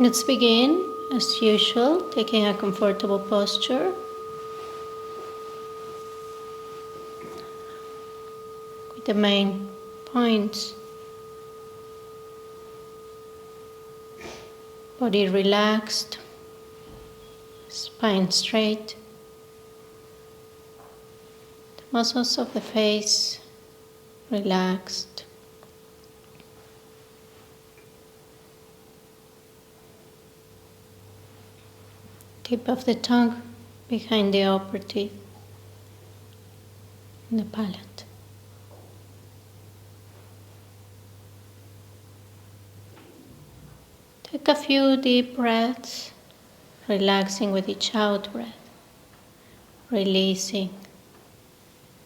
Let's begin, as usual, taking a comfortable posture with the main points. Body relaxed, spine straight, the muscles of the face relaxed. Tip of the tongue behind the upper teeth and the palate. Take a few deep breaths, relaxing with each out breath, releasing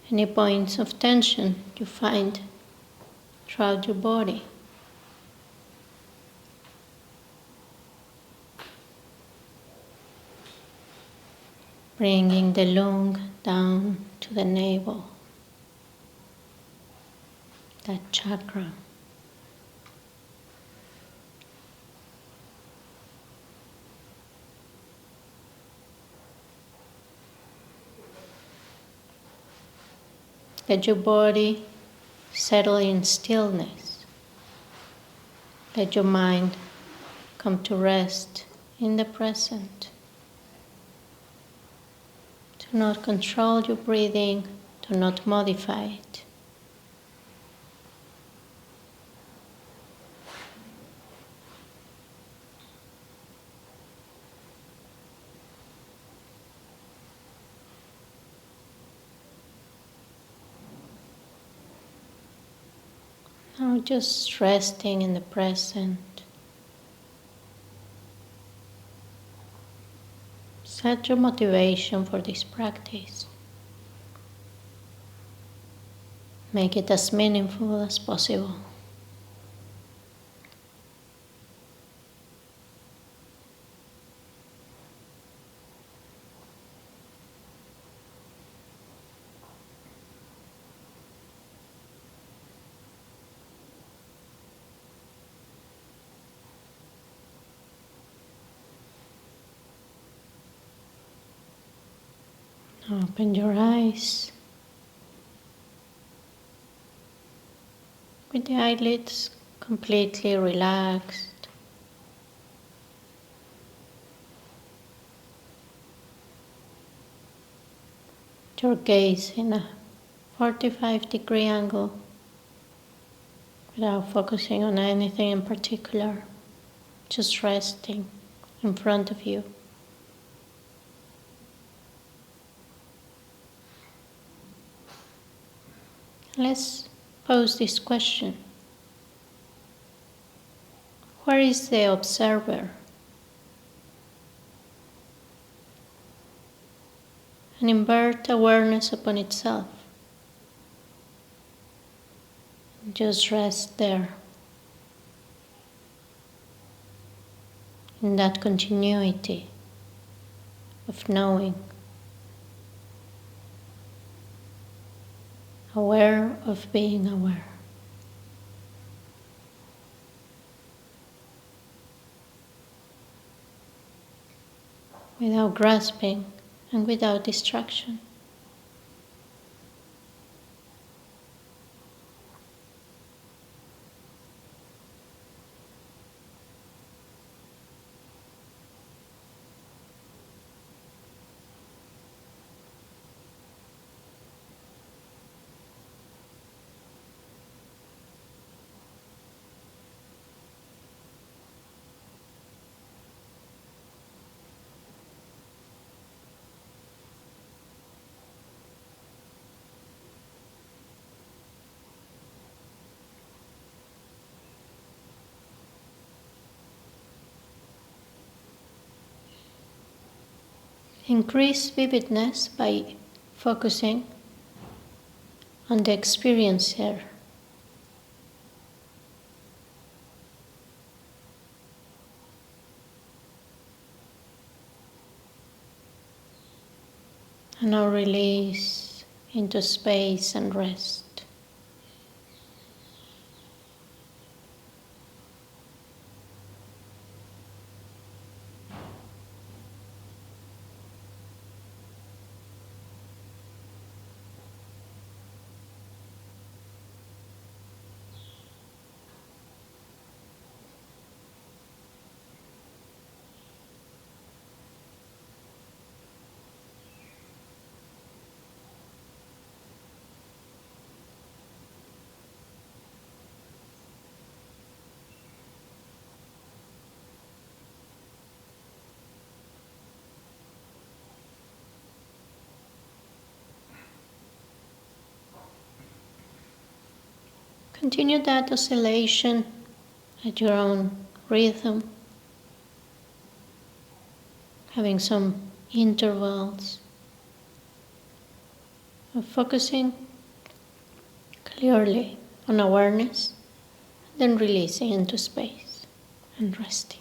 any points of tension you find throughout your body. Bringing the lung down to the navel, that chakra. Let your body settle in stillness. Let your mind come to rest in the present. Do not control your breathing, do not modify it. Now just resting in the present. Set your motivation for this practice. Make it as meaningful as possible. Open your eyes with the eyelids completely relaxed. Your gaze in a 45-degree angle without focusing on anything in particular, just resting in front of you. Let's pose this question. Where is the observer? And invert awareness upon itself. Just rest there. In that continuity of knowing. Aware of being aware. Without grasping and without distraction. Increase vividness by focusing on the experiencer. And now release into space and rest. Continue that oscillation at your own rhythm, having some intervals of focusing clearly on awareness, then releasing into space and resting.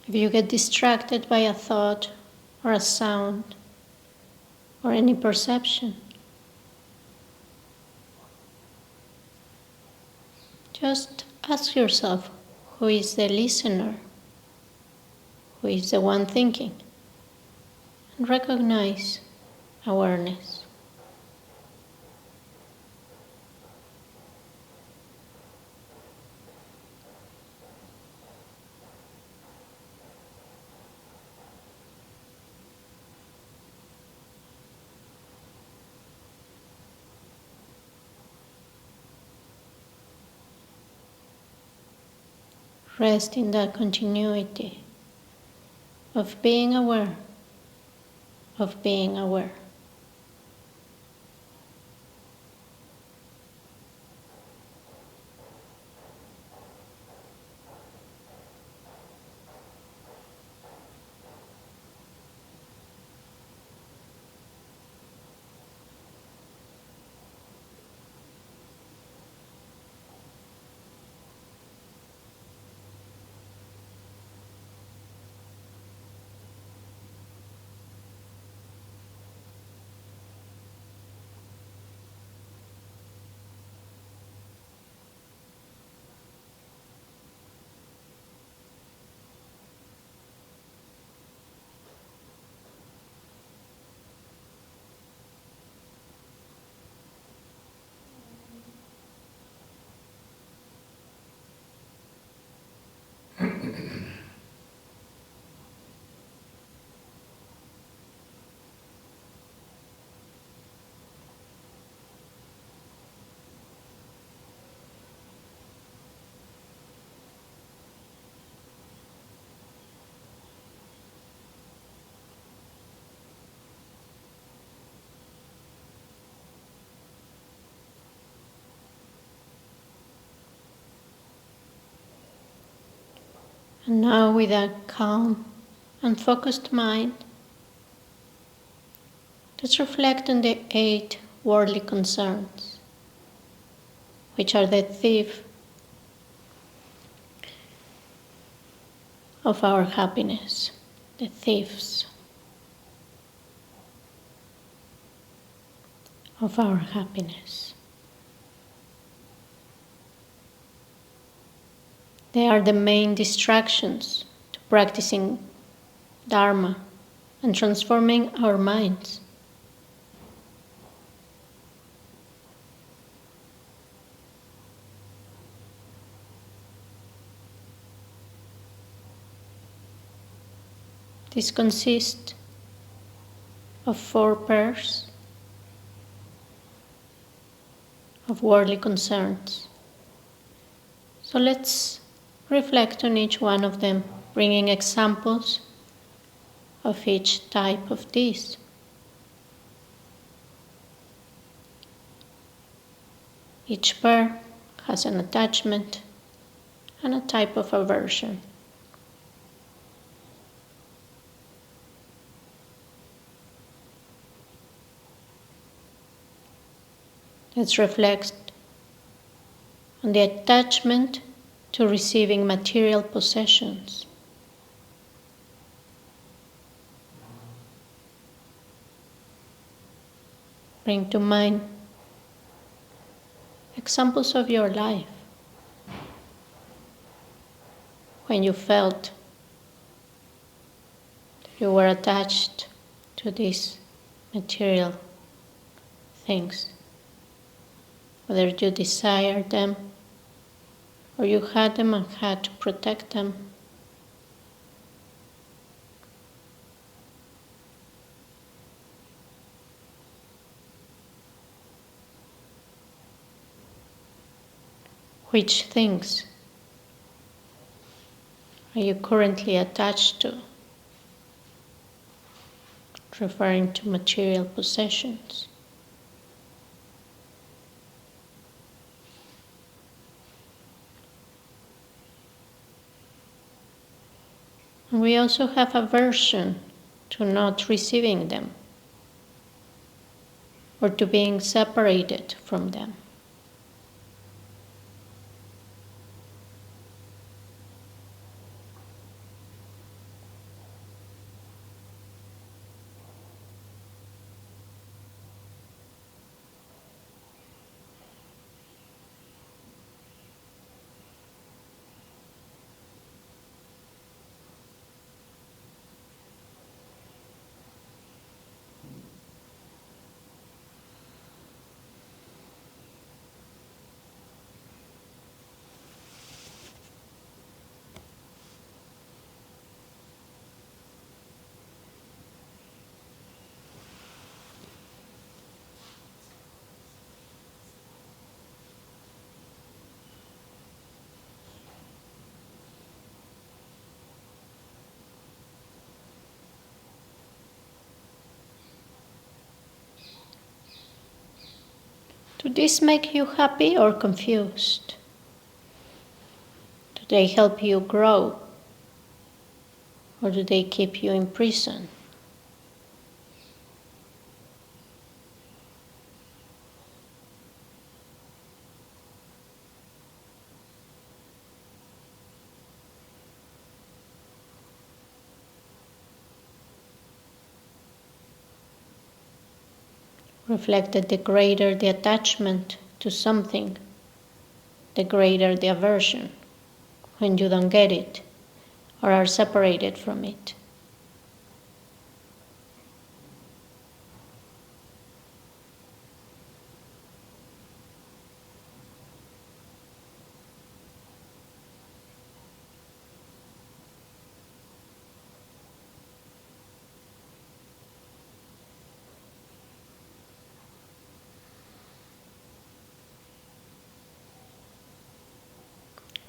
If you get distracted by a thought or a sound or any perception, just ask yourself, who is the listener? Who is the one thinking? And recognize awareness. Rest in that continuity of being aware, of being aware. And now, with a calm and focused mind, let's reflect on the 8 worldly concerns, which are the thief of our happiness, the thieves of our happiness. They are the main distractions to practicing Dharma and transforming our minds. This consists of 4 pairs of worldly concerns. So let's reflect on each one of them, bringing examples of each type of these. Each pair has an attachment and a type of aversion. Let's reflect on the attachment to receiving material possessions. Bring to mind examples of your life when you felt that you were attached to these material things, whether you desired them or you had them and had to protect them. Which things are you currently attached to? Referring to material possessions. And we also have aversion to not receiving them or to being separated from them. Do these make you happy or confused? Do they help you grow? Or do they keep you in prison? Reflect that the greater the attachment to something, the greater the aversion when you don't get it or are separated from it.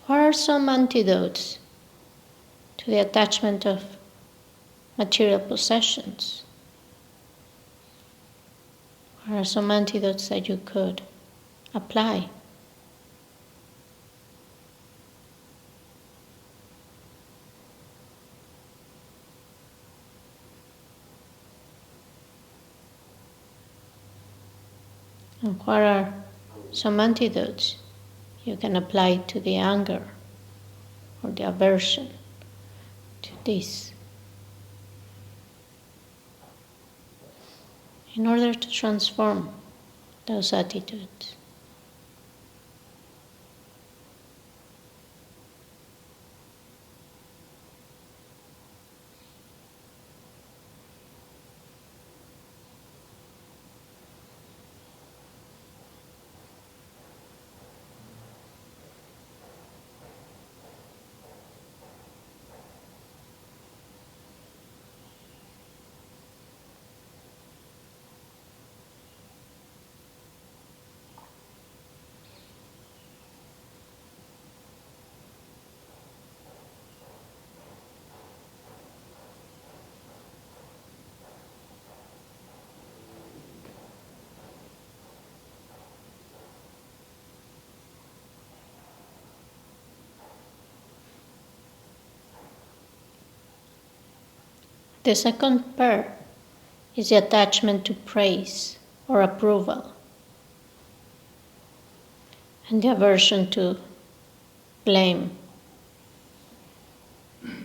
What are some antidotes to the attachment of material possessions? What are some antidotes that you could apply? And what are some antidotes you can apply to the anger or the aversion to this, in order to transform those attitudes? The second pair is the attachment to praise or approval, and the aversion to blame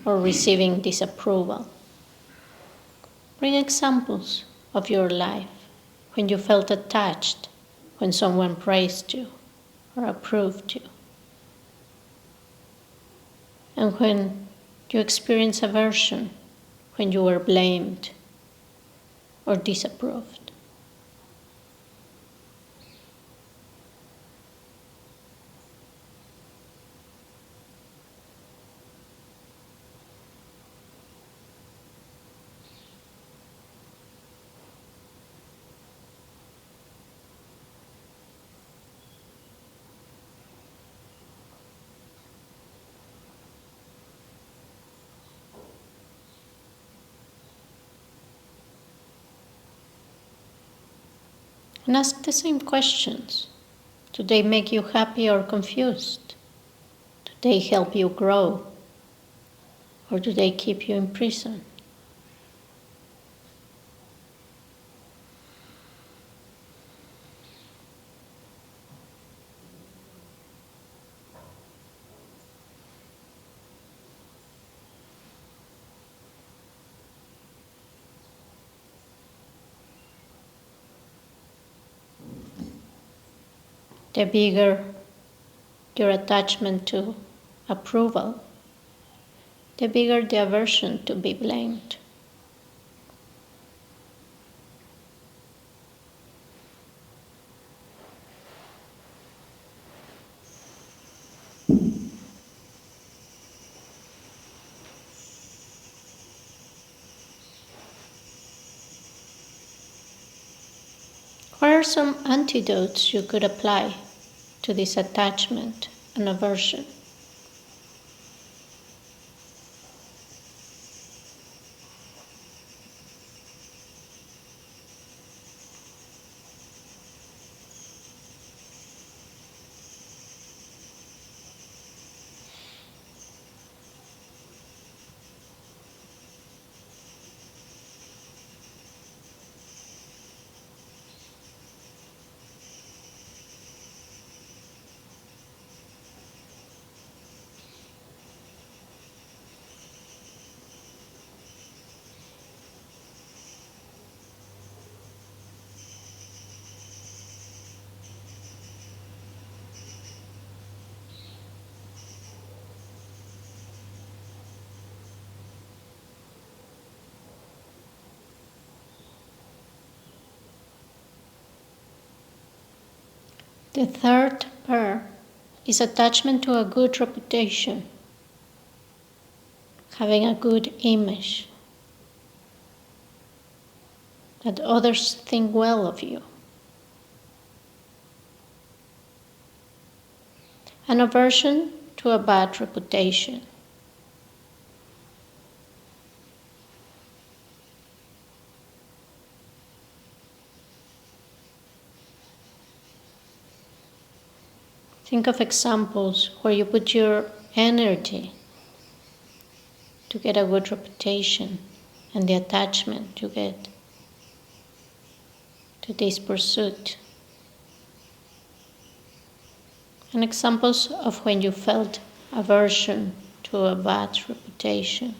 or receiving disapproval. Bring examples of your life when you felt attached, when someone praised you or approved you, and when you experience aversion, when you were blamed or disapproved. And ask the same questions. Do they make you happy or confused? Do they help you grow? Or do they keep you in prison? The bigger your attachment to approval, the bigger the aversion to be blamed. What are some antidotes you could apply to this attachment and aversion? The third pair is attachment to a good reputation, having a good image, that others think well of you. An aversion to a bad reputation. Think of examples where you put your energy to get a good reputation and the attachment you get to this pursuit. And examples of when you felt aversion to a bad reputation.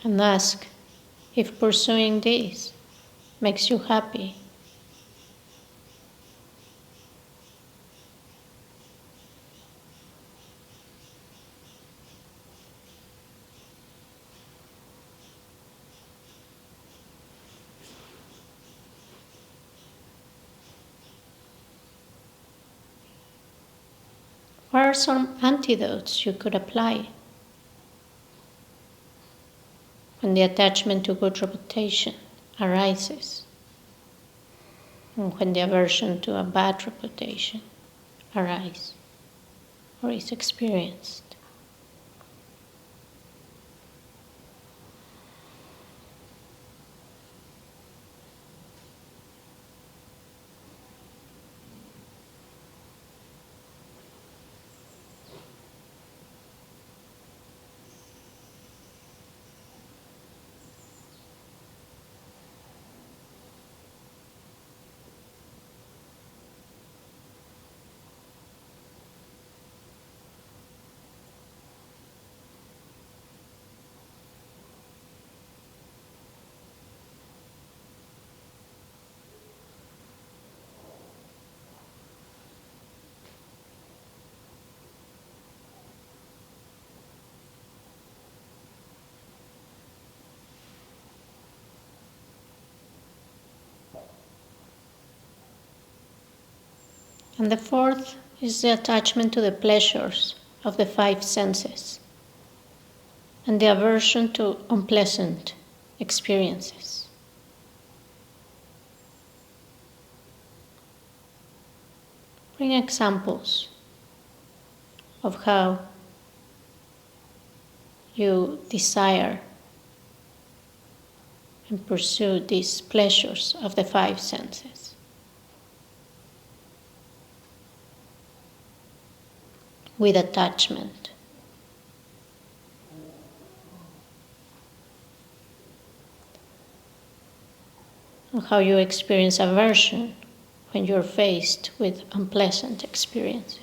And ask if pursuing this makes you happy. What are some antidotes you could apply when the attachment to good reputation arises, and when the aversion to a bad reputation arises or is experienced? And the fourth is the attachment to the pleasures of the five senses and the aversion to unpleasant experiences. Bring examples of how you desire and pursue these pleasures of the five senses. With attachment. And how you experience aversion when you're faced with unpleasant experiences.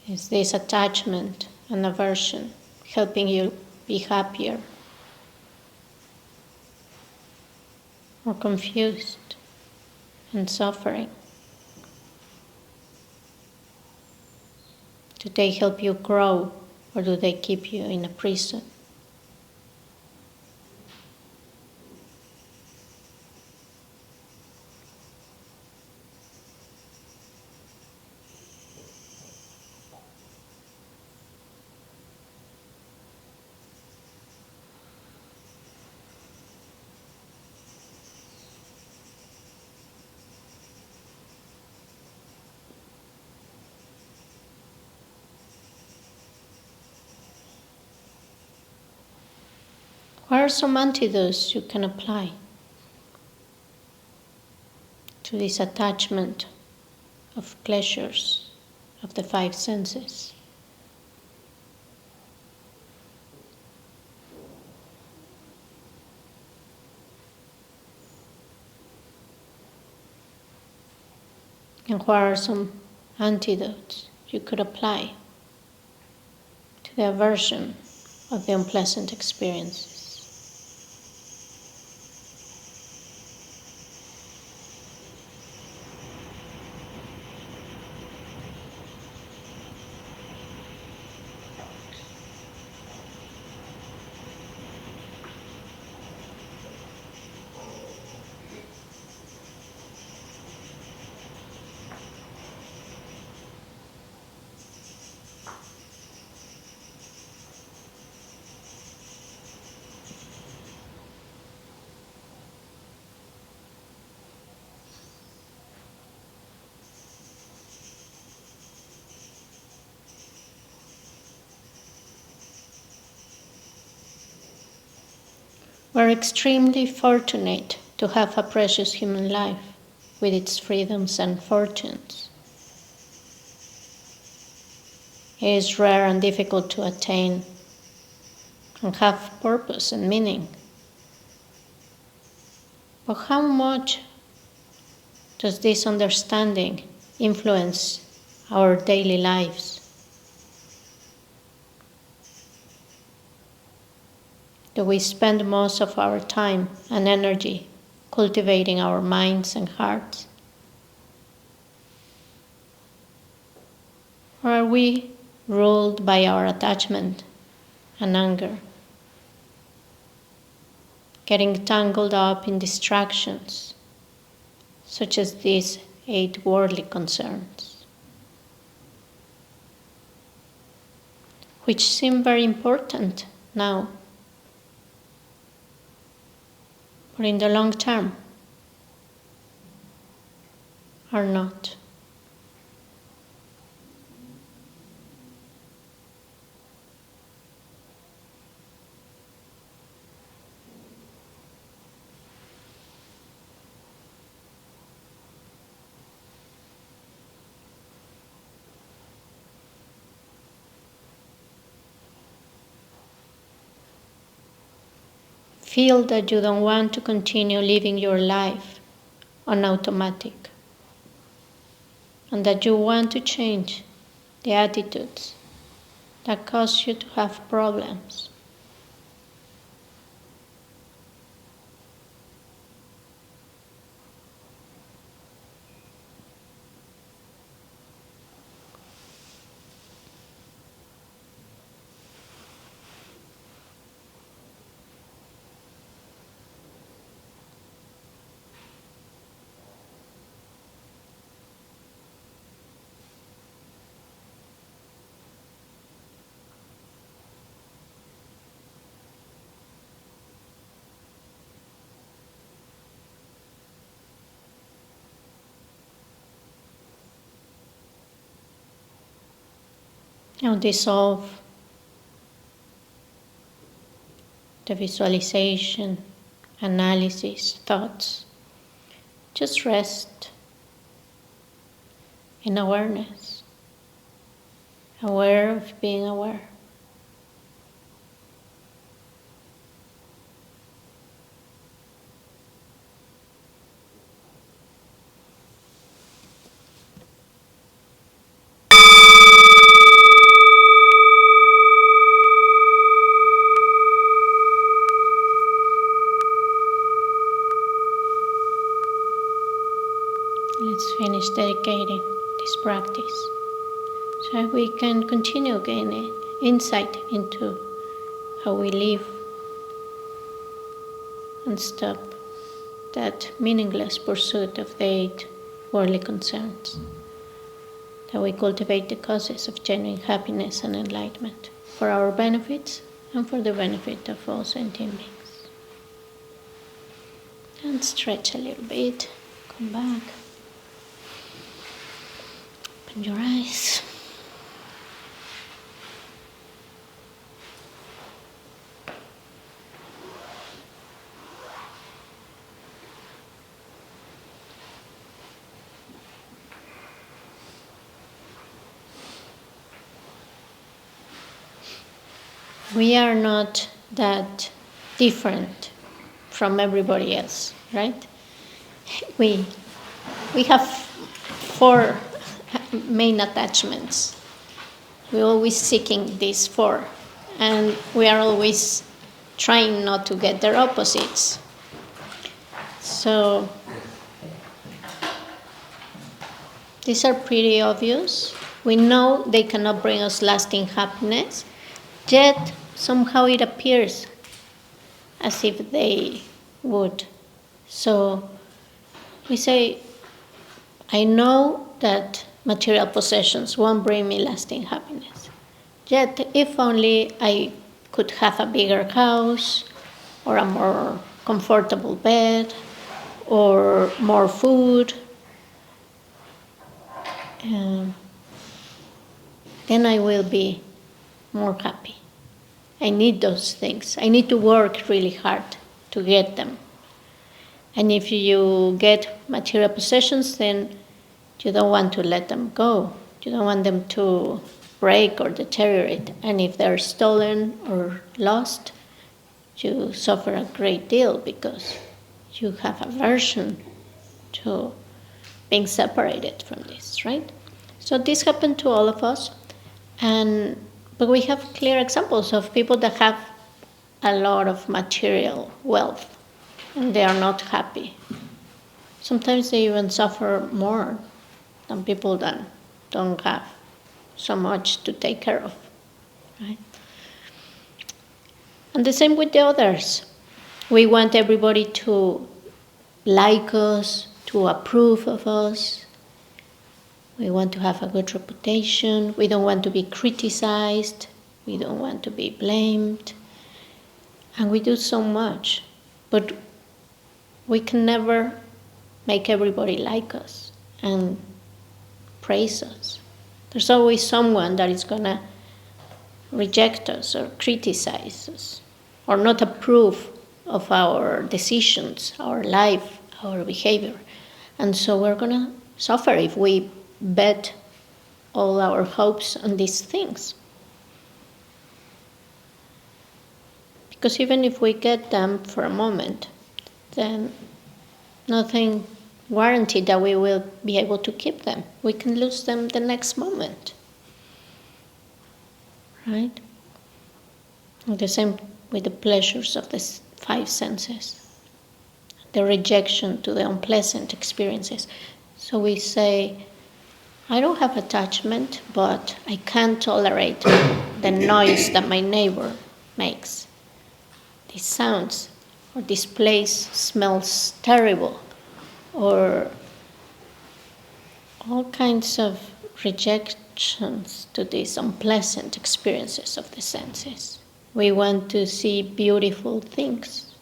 Is this attachment and aversion helping you be happier or confused and suffering? Do they help you grow or do they keep you in a prison? What are some antidotes you can apply to this attachment of pleasures of the five senses? And what are some antidotes you could apply to the aversion of the unpleasant experiences? We're extremely fortunate to have a precious human life with its freedoms and fortunes. It is rare and difficult to attain and have purpose and meaning. But how much does this understanding influence our daily lives? Do we spend most of our time and energy cultivating our minds and hearts? Or are we ruled by our attachment and anger, getting tangled up in distractions such as these 8 worldly concerns, which seem very important now, but in the long term are not? Feel that you don't want to continue living your life on automatic, and that you want to change the attitudes that cause you to have problems. Now dissolve the visualization, analysis, thoughts. Just rest in awareness, aware of being aware. Let's finish dedicating this practice so we can continue gaining insight into how we live and stop that meaningless pursuit of the 8 worldly concerns, that we cultivate the causes of genuine happiness and enlightenment for our benefits and for the benefit of all sentient beings. And stretch a little bit, come back. Open your eyes. We are not that different from everybody else, right? We have 4 main attachments. We're always seeking these 4, and we are always trying not to get their opposites. So these are pretty obvious. We know they cannot bring us lasting happiness, yet somehow it appears as if they would. So we say, I know that material possessions won't bring me lasting happiness. Yet, if only I could have a bigger house, or a more comfortable bed, or more food, then I will be more happy. I need those things. I need to work really hard to get them. And if you get material possessions, then you don't want to let them go. You don't want them to break or deteriorate. And if they're stolen or lost, you suffer a great deal because you have aversion to being separated from this, right? So this happened to all of us. But we have clear examples of people that have a lot of material wealth and they are not happy. Sometimes they even suffer more than people that don't have so much to take care of, right? And the same with the others. We want everybody to like us, to approve of us. We want to have a good reputation. We don't want to be criticized. We don't want to be blamed. And we do so much. But we can never make everybody like us and praise us. There's always someone that is going to reject us or criticize us or not approve of our decisions, our life, our behavior. And so we're going to suffer if we bet all our hopes on these things. Because even if we get them for a moment, then nothing guaranteed that we will be able to keep them. We can lose them the next moment. Right? And the same with the pleasures of the 5 senses. The rejection to the unpleasant experiences. So we say, I don't have attachment, but I can't tolerate the noise that my neighbor makes. These sounds, or this place smells terrible, or all kinds of rejections to these unpleasant experiences of the senses. We want to see beautiful things,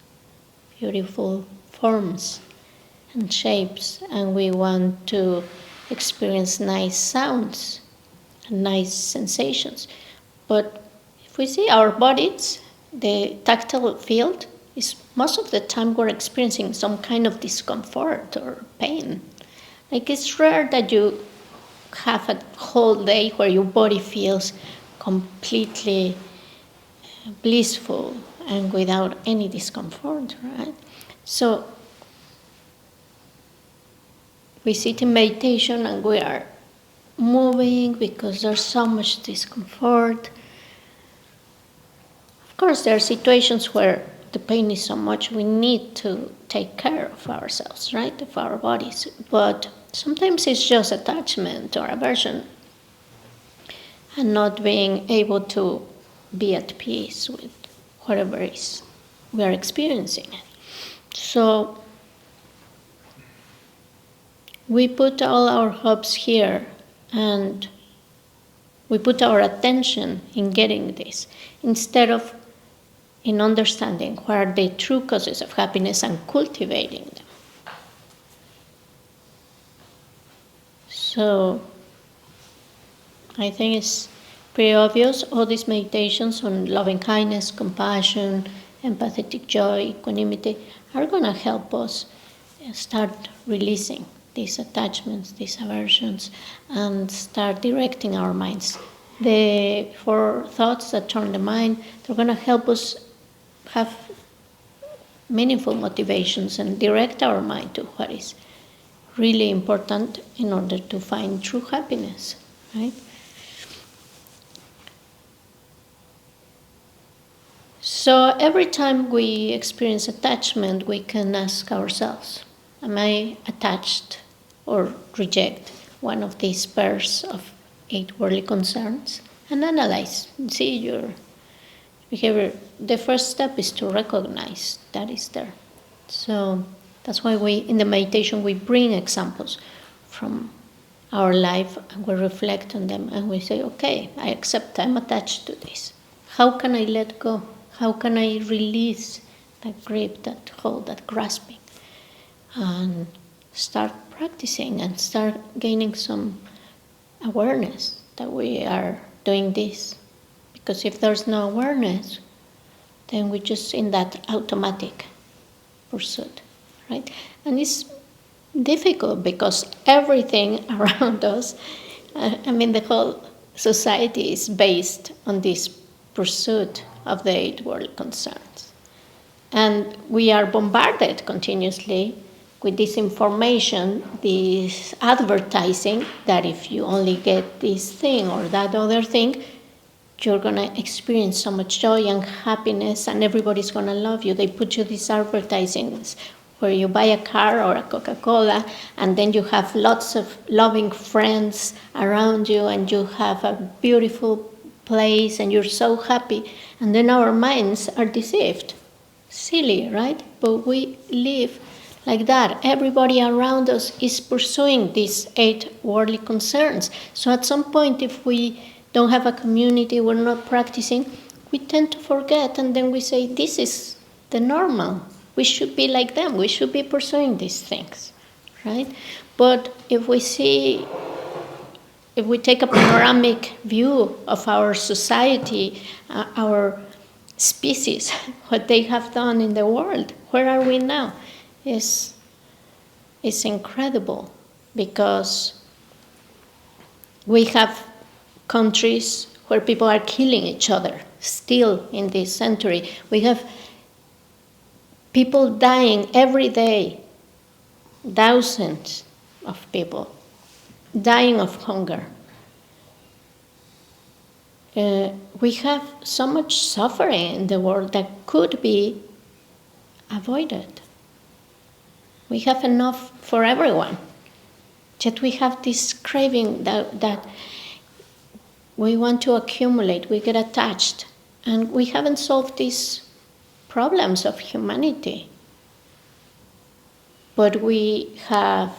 beautiful forms and shapes, and we want to experience nice sounds and nice sensations. But if we see our bodies, the tactile field is most of the time we're experiencing some kind of discomfort or pain. Like it's rare that you have a whole day where your body feels completely blissful and without any discomfort, right? So we sit in meditation and we are moving because there's so much discomfort. Of course, there are situations where the pain is so much we need to take care of ourselves, right, of our bodies. But sometimes it's just attachment or aversion and not being able to be at peace with whatever is we are experiencing. So we put all our hopes here and we put our attention in getting this instead of in understanding what are the true causes of happiness and cultivating them. So I think it's pretty obvious all these meditations on loving kindness, compassion, empathetic joy, equanimity are going to help us start releasing these attachments, these aversions, and start directing our minds. The 4 thoughts that turn the mind, they're going to help us have meaningful motivations and direct our mind to what is really important in order to find true happiness, right? So every time we experience attachment, we can ask ourselves, am I attached or reject one of these pairs of 8 worldly concerns? And analyze, see your behavior. The first step is to recognize that is there. So that's why in the meditation, we bring examples from our life and we reflect on them and we say, okay, I accept I'm attached to this. How can I let go? How can I release that grip, that hold, that grasping? And start practicing and start gaining some awareness that we are doing this. Because if there's no awareness, then we're just in that automatic pursuit, right? And it's difficult because everything around us, the whole society is based on this pursuit of the 8 world concerns. And we are bombarded continuously with this information, this advertising, that if you only get this thing or that other thing, you're going to experience so much joy and happiness and everybody's going to love you. They put you these advertisings where you buy a car or a Coca-Cola and then you have lots of loving friends around you and you have a beautiful place and you're so happy. And then our minds are deceived. Silly, right? But we live like that. Everybody around us is pursuing these 8 worldly concerns. So at some point, if we don't have a community, we're not practicing, we tend to forget and then we say, this is the normal. We should be like them. We should be pursuing these things, right? But if we take a panoramic view of our society, our species, what they have done in the world, where are we now? It's incredible because we have countries where people are killing each other still in this century. We have people dying every day, thousands of people dying of hunger. We have so much suffering in the world that could be avoided. We have enough for everyone. Yet we have this craving that we want to accumulate, we get attached, and we haven't solved these problems of humanity. But we have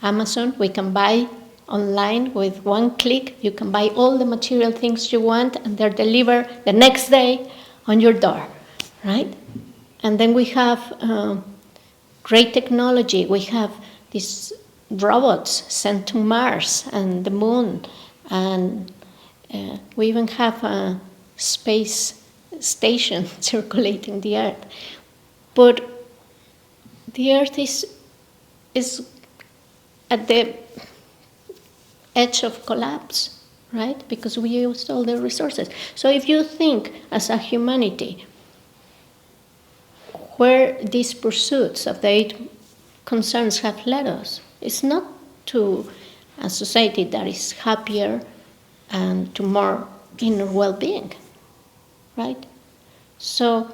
Amazon, we can buy online with one click. You can buy all the material things you want and they're delivered the next day on your door, right? And then we have great technology. We have these robots sent to Mars and the moon And we even have a space station circulating the Earth. But the Earth is at the edge of collapse, right? Because we used all the resources. So if you think as a humanity, where these pursuits of the 8 concerns have led us, it's not to a society that is happier and to more inner well-being, right? So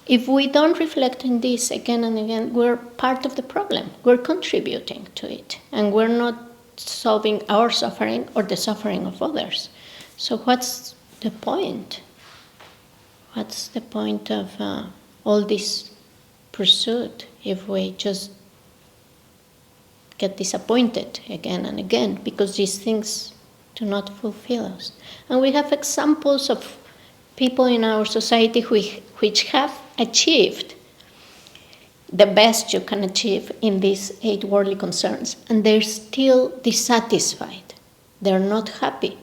if we don't reflect on this again and again, we're part of the problem. We're contributing to it, and we're not solving our suffering or the suffering of others. So what's the point? What's the point of all this pursuit if we just get disappointed again and again because these things do not fulfill us? And we have examples of people in our society which have achieved the best you can achieve in these 8 worldly concerns, and they're still dissatisfied. They're not happy.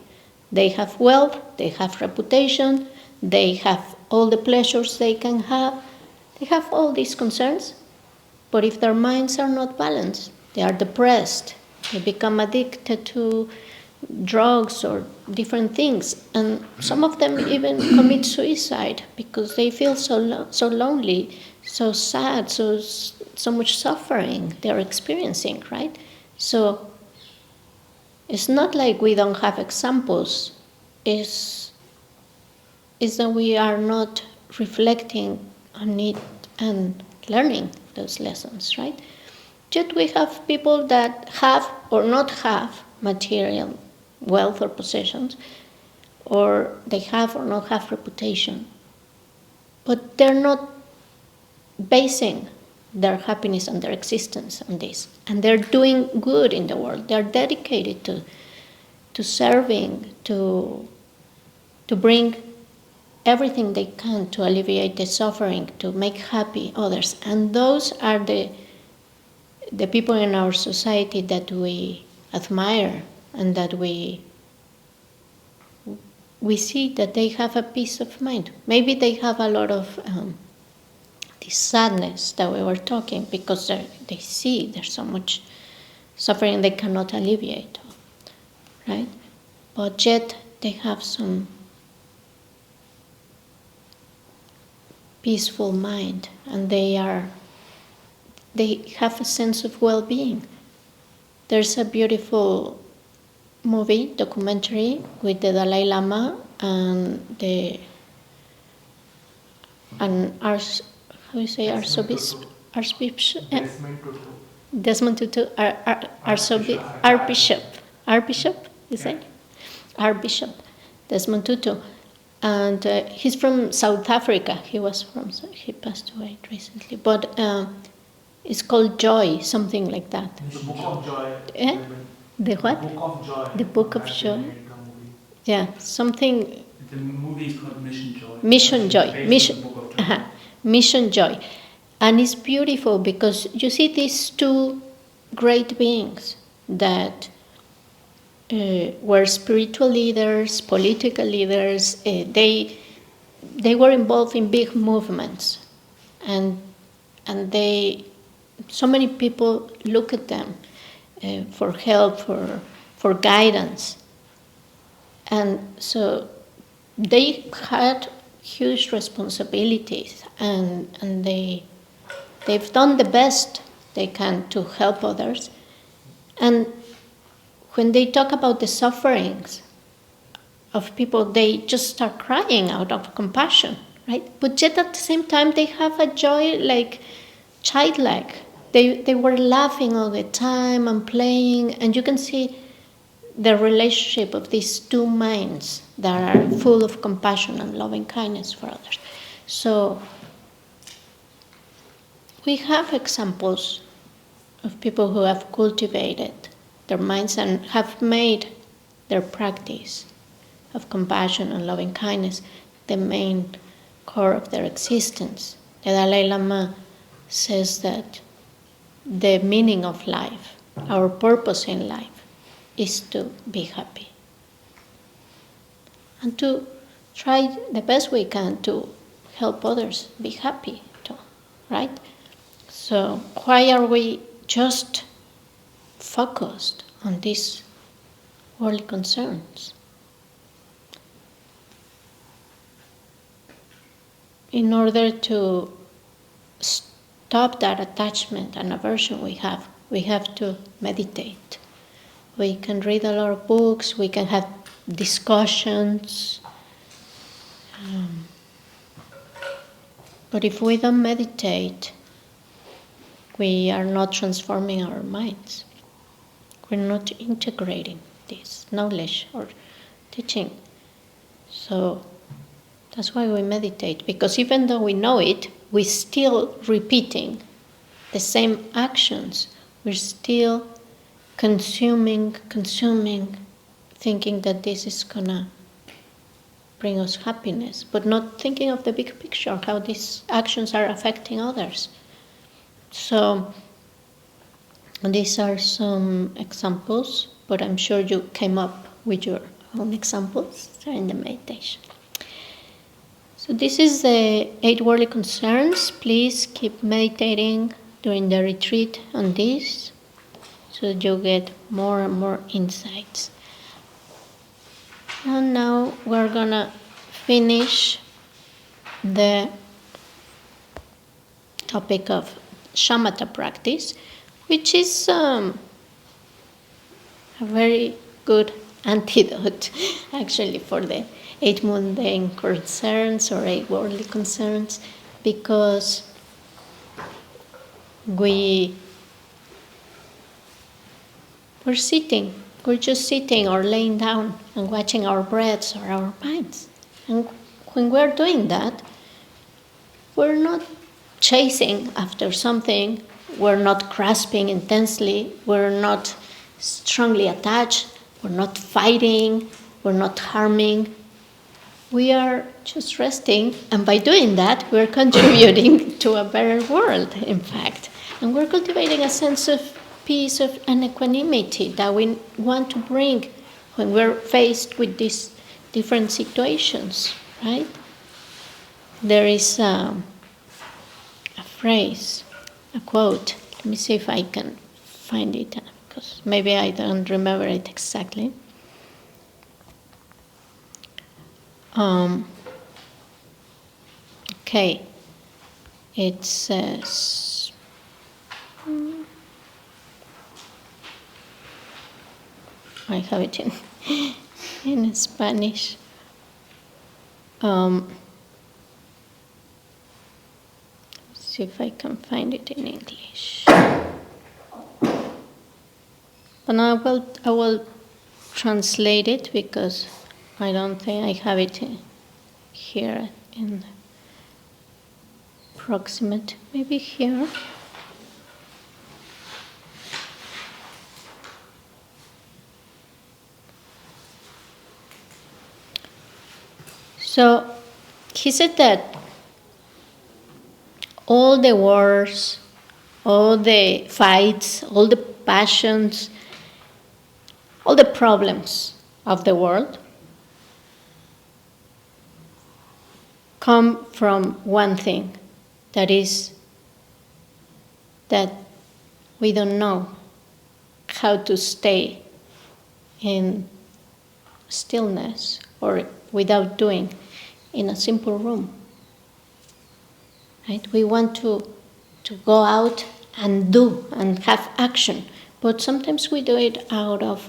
They have wealth, they have reputation, they have all the pleasures they can have. They have all these concerns, but if their minds are not balanced, they are depressed, they become addicted to drugs or different things, and some of them even commit suicide because they feel so lonely, so sad, so much suffering they're experiencing, right? So it's not like we don't have examples, it's that we are not reflecting on it and learning those lessons, right? Yet we have people that have or not have material wealth or possessions, or they have or not have reputation, but they're not basing their happiness and their existence on this, and they're doing good in the world. They're dedicated to serving, to bring everything they can to alleviate the suffering, to make happy others, and those are the people in our society that we admire and that we see that they have a peace of mind. Maybe they have a lot of this sadness that we were talking, because they see there's so much suffering they cannot alleviate, right? But yet they have some peaceful mind, and they have a sense of well-being. There's a beautiful movie, documentary, with the Dalai Lama and Archbishop Desmond Tutu, Archbishop, you say? Archbishop Desmond Tutu. And he's from South Africa. He passed away recently. But it's called Joy, something like that. The Book of Joy. The what? The Book of Joy. The Book of Joy. Yeah, something. The movie is called Mission Joy. Mission Joy. And it's beautiful because you see these 2 great beings that were spiritual leaders, political leaders. They were involved in big movements, and so many people look at them for help, for guidance, and so they had huge responsibilities, and they've done the best they can to help others. And when they talk about the sufferings of people, they just start crying out of compassion, right? But yet at the same time, they have a joy like childlike. They were laughing all the time and playing, and you can see the relationship of these 2 minds that are full of compassion and loving kindness for others. So we have examples of people who have cultivated their minds and have made their practice of compassion and loving kindness the main core of their existence. The Dalai Lama says that the meaning of life, our purpose in life, is to be happy. and to try the best we can to help others be happy too, right? So why are we just focused on these worldly concerns? In order to stop that attachment and aversion we have to meditate. We can read a lot of books, we can have discussions. But if we don't meditate, we are not transforming our minds. We're not integrating this knowledge or teaching. So that's why we meditate, because even though we know it, we're still repeating the same actions. We're still consuming, thinking that this is gonna bring us happiness, but not thinking of the big picture, how these actions are affecting others. So these are some examples, but I'm sure you came up with your own examples during the meditation. So this is the 8 worldly concerns. Please keep meditating during the retreat on this, so you get more and more insights. And now we're gonna finish the topic of Shamatha practice, which is a very good antidote actually for the 8 mundane concerns or 8 worldly concerns, because we're just sitting or laying down and watching our breaths or our minds. And when we're doing that, we're not chasing after something, we're not grasping intensely, we're not strongly attached, we're not fighting, we're not harming. We are just resting, and by doing that, we're contributing to a better world, in fact. And we're cultivating a sense of peace and equanimity that we want to bring when we're faced with these different situations, right? There is a phrase, a quote. Let me see if I can find it, because maybe I don't remember it exactly. Okay, it says, I have it in Spanish. See if I can find it in English. But I will translate it, because I don't think I have it here in the proximate. Maybe here. So he said that all the wars, all the fights, all the passions, all the problems of the world come from one thing, that is that we don't know how to stay in stillness or without doing in a simple room. Right? We want to go out and do and have action, but sometimes we do it out of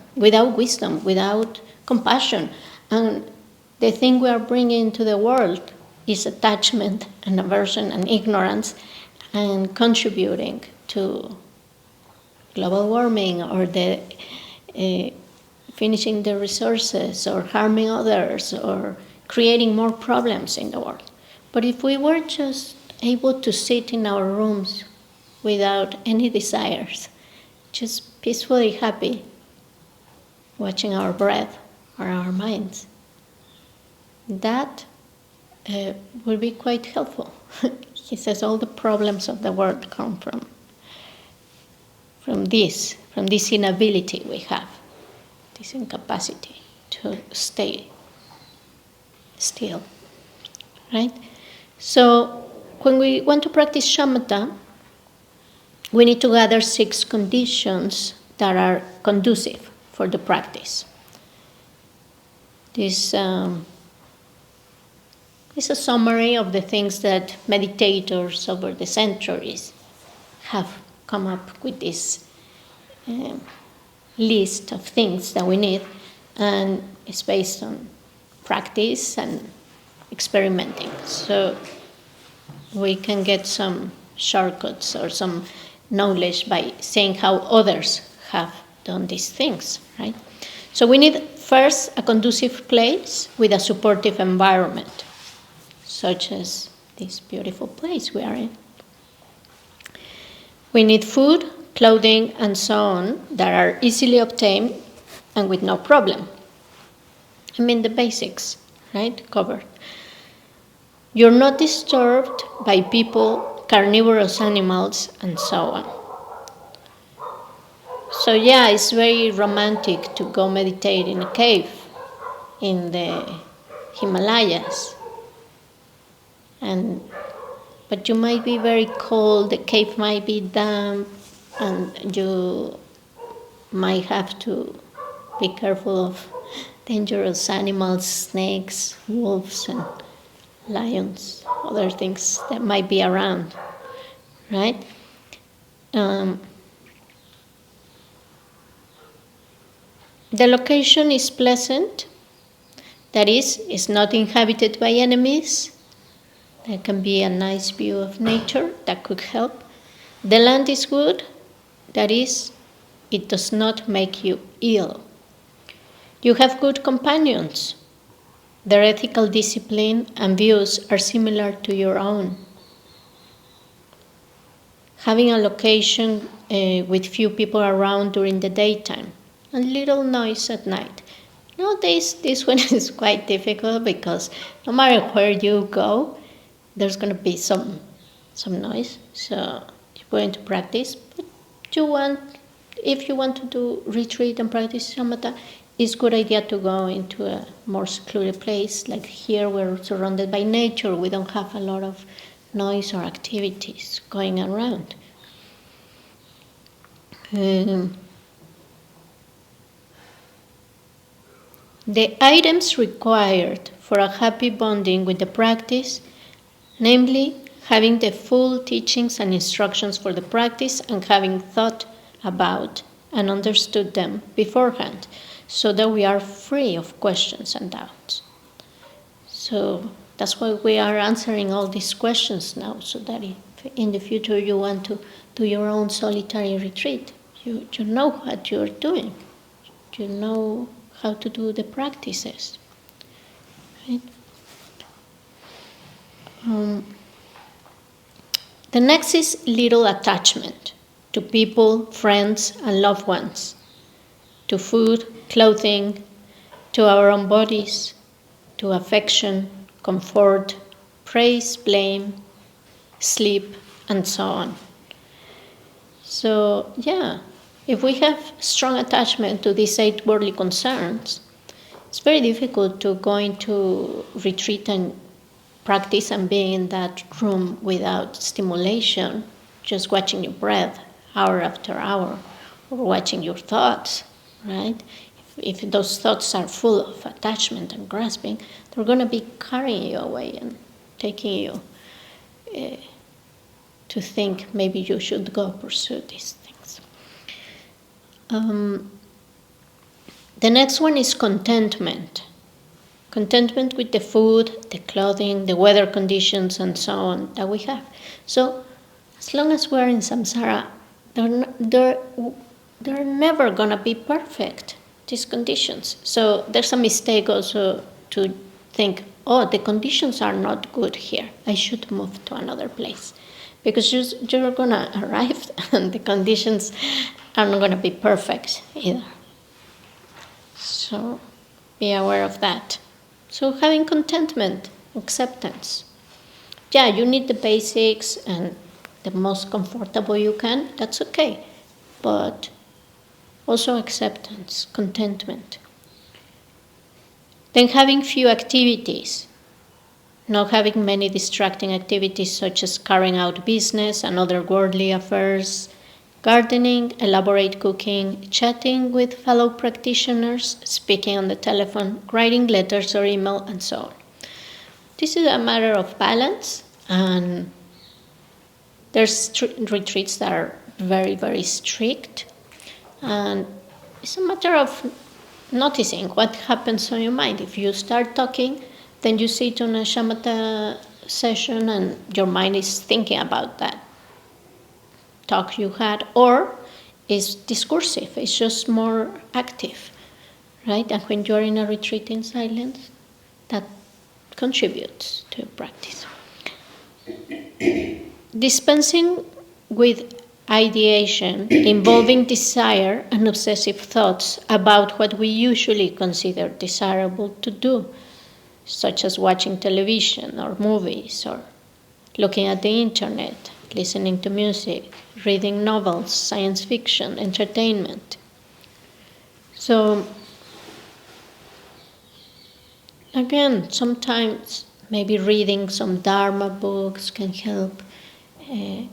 without compassion. And the thing we are bringing to the world is attachment and aversion and ignorance, and contributing to global warming or the finishing the resources or harming others or creating more problems in the world. But if we were just able to sit in our rooms without any desires, just peacefully happy, watching our breath or our minds, that will be quite helpful. He says all the problems of the world come from this inability we have, this incapacity. to stay still, right? So when we want to practice shamatha, we need to gather 6 conditions that are conducive for the practice. This is a summary of the things that meditators over the centuries have come up with this list of things that we need, and it's based on practice and experimenting. So we can get some shortcuts or some knowledge by seeing how others have done these things, right? So we need first a conducive place with a supportive environment, such as this beautiful place we are in. We need food, clothing, and so on that are easily obtained and with no problem. I mean the basics, right? Covered. You're not disturbed by people, carnivorous animals, and so on. So yeah, it's very romantic to go meditate in a cave in the Himalayas. But you might be very cold, the cave might be damp, and you might have to be careful of dangerous animals, snakes, wolves, and lions, other things that might be around, right? The location is pleasant, that is, it's not inhabited by enemies. There can be a nice view of nature that could help. The land is good, that is, it does not make you ill. You have good companions. Their ethical discipline and views are similar to your own. Having a location with few people around during the daytime, and little noise at night. Nowadays, this one is quite difficult because no matter where you go, there's going to be some noise. So you're going to practice, but if you want to do retreat and practice shamatha, it's a good idea to go into a more secluded place. Like here, we're surrounded by nature. We don't have a lot of noise or activities going around. The items required for a happy bonding with the practice, namely having the full teachings and instructions for the practice and having thought about and understood them beforehand, so that we are free of questions and doubts. So that's why we are answering all these questions now, so that if in the future you want to do your own solitary retreat, you know what you're doing. You know how to do the practices. Right? The next is little attachment to people, friends, and loved ones, to food, clothing, to our own bodies, to affection, comfort, praise, blame, sleep, and so on. So, yeah, if we have strong attachment to these 8 worldly concerns, it's very difficult to go into retreat and practice and be in that room without stimulation, just watching your breath hour after hour, or watching your thoughts, right? If those thoughts are full of attachment and grasping, they're going to be carrying you away and taking you to think maybe you should go pursue these things. The next one is contentment. Contentment with the food, the clothing, the weather conditions, and so on that we have. So, as long as we're in samsara, they're never going to be perfect, these conditions. So, there's a mistake also to think, oh, the conditions are not good here. I should move to another place. Because you're going to arrive and the conditions are not going to be perfect either. So, be aware of that. So having contentment, acceptance. Yeah, you need the basics and the most comfortable you can, that's okay. But also acceptance, contentment. Then having few activities, not having many distracting activities such as carrying out business and other worldly affairs, gardening, elaborate cooking, chatting with fellow practitioners, speaking on the telephone, writing letters or email, and so on. This is a matter of balance, and there's retreats that are very, very strict, and it's a matter of noticing what happens on your mind. If you start talking, then you sit on a Shamatha session and your mind is thinking about that talk you had, or is discursive, it's just more active, right? And when you're in a retreat in silence, that contributes to practice. Dispensing with ideation involving desire and obsessive thoughts about what we usually consider desirable to do, such as watching television or movies or looking at the internet, listening to music, reading novels, science fiction, entertainment. So, again, sometimes maybe reading some Dharma books can help,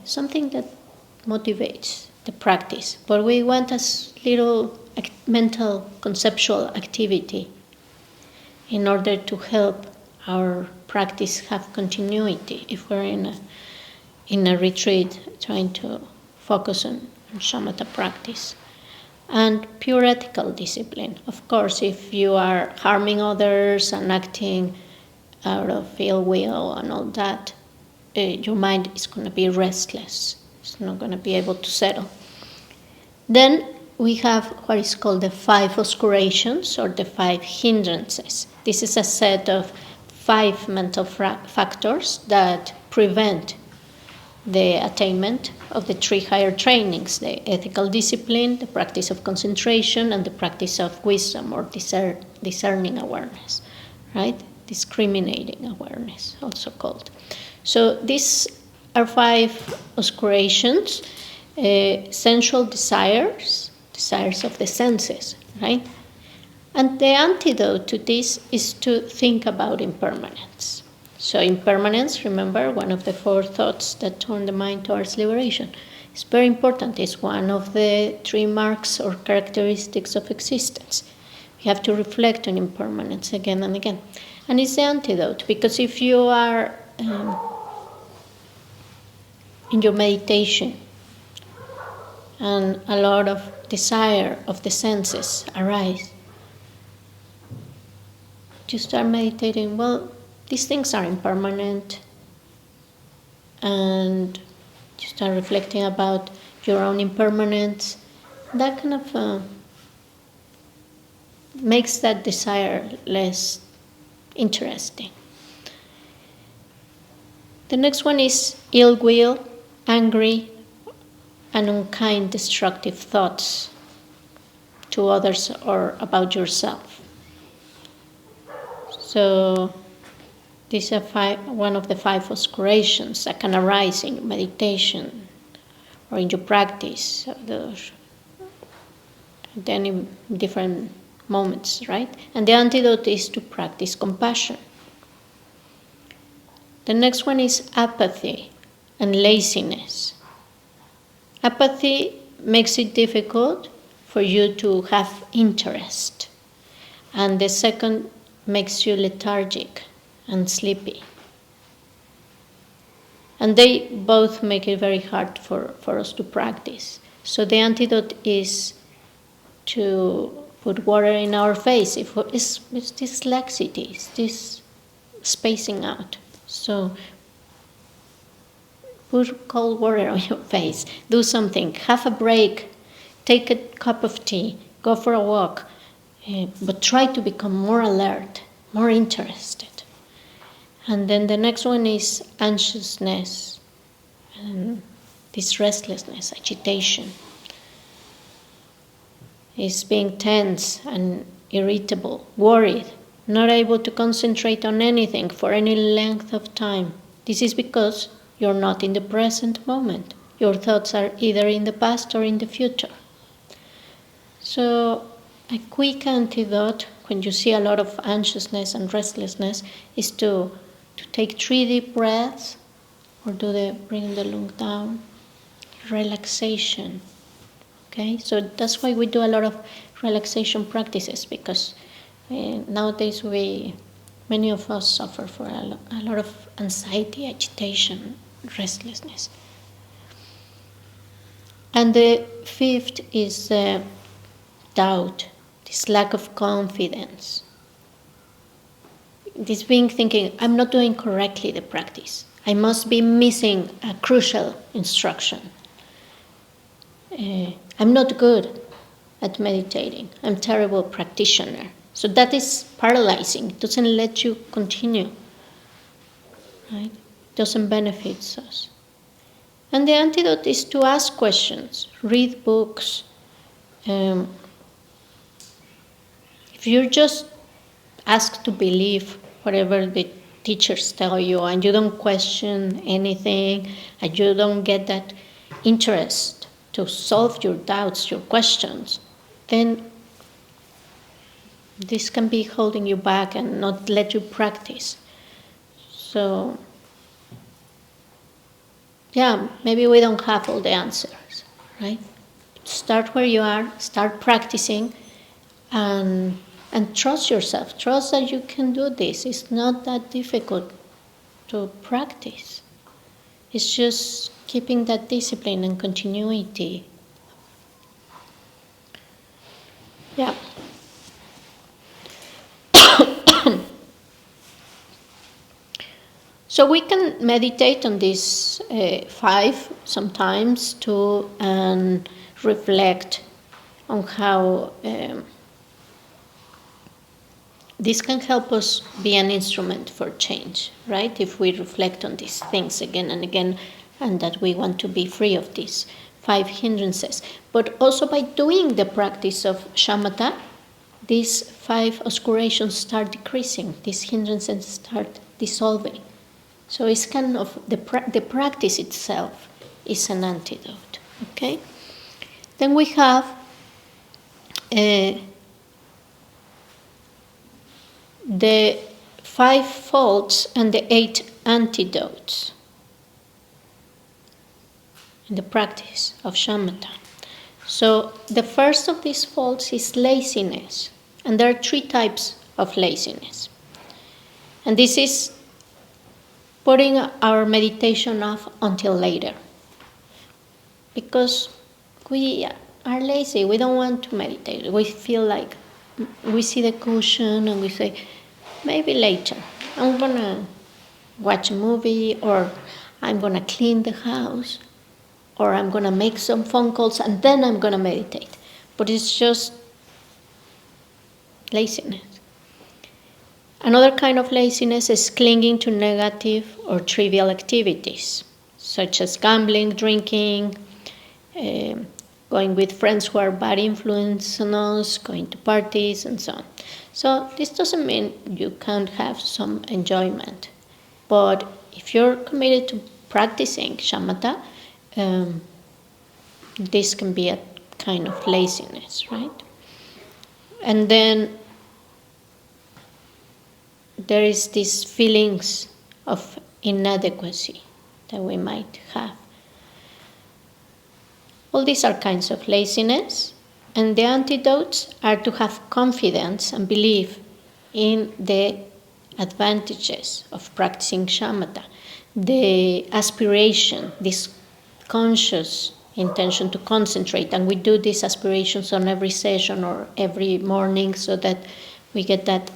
something that motivates the practice. But we want as little mental conceptual activity in order to help our practice have continuity if we're in a retreat trying to focus on shamatha practice. And pure ethical discipline. Of course, if you are harming others and acting out of ill will and all that, your mind is going to be restless. It's not going to be able to settle. Then we have what is called the 5 oscurations or the 5 hindrances. This is a set of 5 mental factors that prevent the attainment of the 3 higher trainings: the ethical discipline, the practice of concentration, and the practice of wisdom or discerning awareness, right? Discriminating awareness, also called. So these are 5 oscurations, sensual desires of the senses, right? And the antidote to this is to think about impermanence. So impermanence, remember, one of the 4 thoughts that turn the mind towards liberation. It's very important. It's one of the 3 marks or characteristics of existence. You have to reflect on impermanence again and again. And it's the antidote, because if you are in your meditation and a lot of desire of the senses arise, you start meditating, well, these things are impermanent, and you start reflecting about your own impermanence. That kind of makes that desire less interesting. The next one is ill will, angry, and unkind, destructive thoughts to others or about yourself. So these are one of the 5 oscurations that can arise in your meditation or in your practice at any different moments, right? And the antidote is to practice compassion. The next one is apathy and laziness. Apathy makes it difficult for you to have interest, and the second makes you lethargic and sleepy. And they both make it very hard for us to practice. So the antidote is to put water in our face. It's this laxity, it's this spacing out. So put cold water on your face, do something, have a break, take a cup of tea, go for a walk, but try to become more alert, more interested. And then the next one is anxiousness, and this restlessness, agitation. It's being tense and irritable, worried, not able to concentrate on anything for any length of time. This is because you're not in the present moment. Your thoughts are either in the past or in the future. So a quick antidote when you see a lot of anxiousness and restlessness, is to take 3 deep breaths, or bring the lung down, relaxation. Okay, so that's why we do a lot of relaxation practices, because nowadays many of us suffer for a lot of anxiety, agitation, restlessness. And the 5th is doubt, this lack of confidence. This being thinking, I'm not doing correctly the practice. I must be missing a crucial instruction. I'm not good at meditating. I'm a terrible practitioner. So that is paralyzing. It doesn't let you continue. Right? It doesn't benefit us. And the antidote is to ask questions, read books. If you're just asked to believe whatever the teachers tell you, and you don't question anything, and you don't get that interest to solve your doubts, your questions, then this can be holding you back and not let you practice. So, yeah, maybe we don't have all the answers, right? Start where you are, start practicing, and trust yourself. Trust that you can do this. It's not that difficult to practice. It's just keeping that discipline and continuity. Yeah. So we can meditate on these 5 sometimes too, and reflect on how this can help us be an instrument for change, right? If we reflect on these things again and again, and that we want to be free of these 5 hindrances. But also by doing the practice of shamatha, these 5 oscurations start decreasing, these hindrances start dissolving. So it's kind of the practice itself is an antidote, okay? Then we have the 5 faults and the 8 antidotes in the practice of shamatha. So the first of these faults is laziness, and there are 3 types of laziness. And this is putting our meditation off until later, because we are lazy. We don't want to meditate. We feel like we see the cushion and we say, maybe later. I'm going to watch a movie, or I'm going to clean the house, or I'm going to make some phone calls, and then I'm going to meditate. But it's just laziness. Another kind of laziness is clinging to negative or trivial activities, such as gambling, drinking, going with friends who are bad influence on us, going to parties, and so on. So this doesn't mean you can't have some enjoyment. But if you're committed to practicing shamatha, this can be a kind of laziness, right? And then there is these feelings of inadequacy that we might have. All these are kinds of laziness, and the antidotes are to have confidence and belief in the advantages of practicing shamatha, the aspiration, this conscious intention to concentrate, and we do these aspirations on every session or every morning so that we get that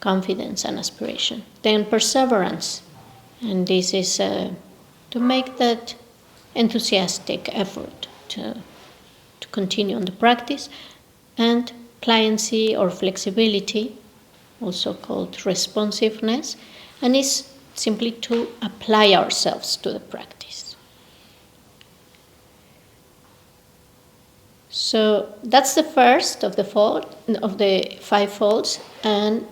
confidence and aspiration. Then perseverance, and this is to make that enthusiastic effort to continue on the practice, and pliancy or flexibility, also called responsiveness, and is simply to apply ourselves to the practice. So that's the first of the 5 faults, and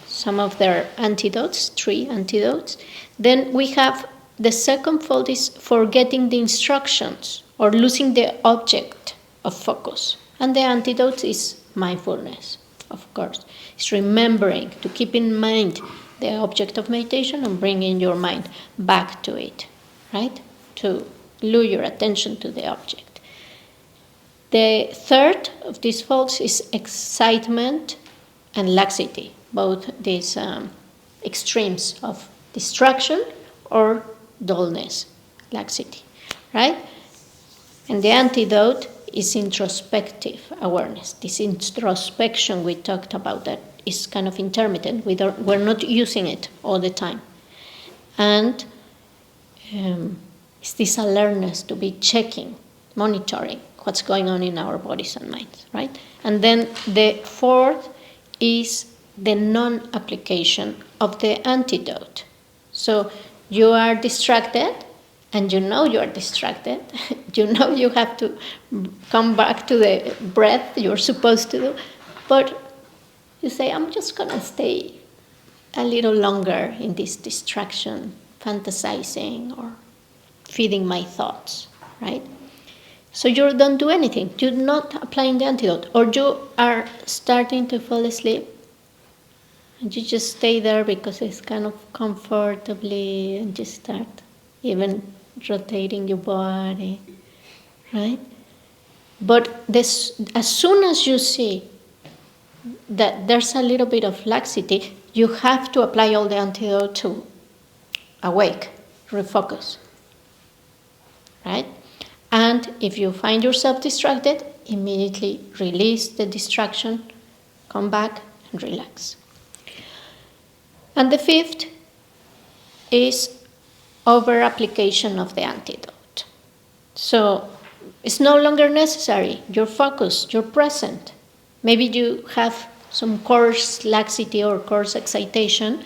some of their antidotes, 3 antidotes. Then we have the second fault is forgetting the instructions or losing the object of focus. And the antidote is mindfulness, of course. It's remembering to keep in mind the object of meditation and bringing your mind back to it, right? To lure your attention to the object. The third of these faults is excitement and laxity, both these extremes of distraction or dullness, laxity, right? And the antidote is introspective awareness. This introspection we talked about that is kind of intermittent. We're not using it all the time. And it's this alertness to be checking, monitoring what's going on in our bodies and minds, right? And then the fourth is the non-application of the antidote. So you are distracted, and you know you are distracted. You know you have to come back to the breath you're supposed to do. But you say, I'm just going to stay a little longer in this distraction, fantasizing or feeding my thoughts, right? So you don't do anything. You're not applying the antidote. Or you are starting to fall asleep, and you just stay there because it's kind of comfortably, and just start even rotating your body, right? But this, as soon as you see that there's a little bit of laxity, you have to apply all the antidote to awake, refocus, right? And if you find yourself distracted, immediately release the distraction, come back and relax. And the fifth is over-application of the antidote. So it's no longer necessary. You're focused, you're present. Maybe you have some coarse laxity or coarse excitation,